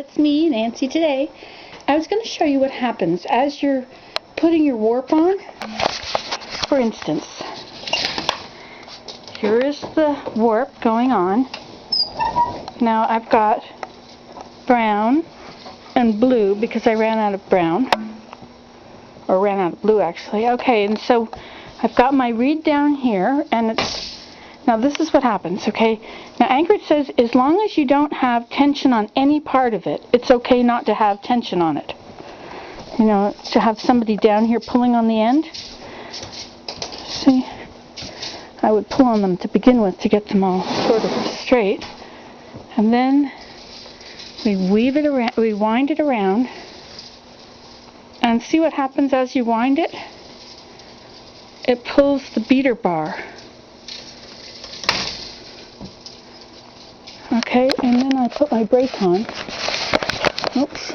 it's me, Nancy, today. I was going to show you what happens as you're putting your warp on. For instance, here is the warp going on. Now I've got brown and blue because I ran out of brown. Or ran out of blue, actually. Okay, and so I've got my reed down here, and it's... Now this is what happens, okay? Now Anchorage says as long as you don't have tension on any part of it, it's okay not to have tension on it. You know, to have somebody down here pulling on the end. See? I would pull on them to begin with to get them all sort of straight. And then we weave it around, we wind it around. And see what happens as you wind it? It pulls the beater bar. Okay, and then I put my brake on. Oops.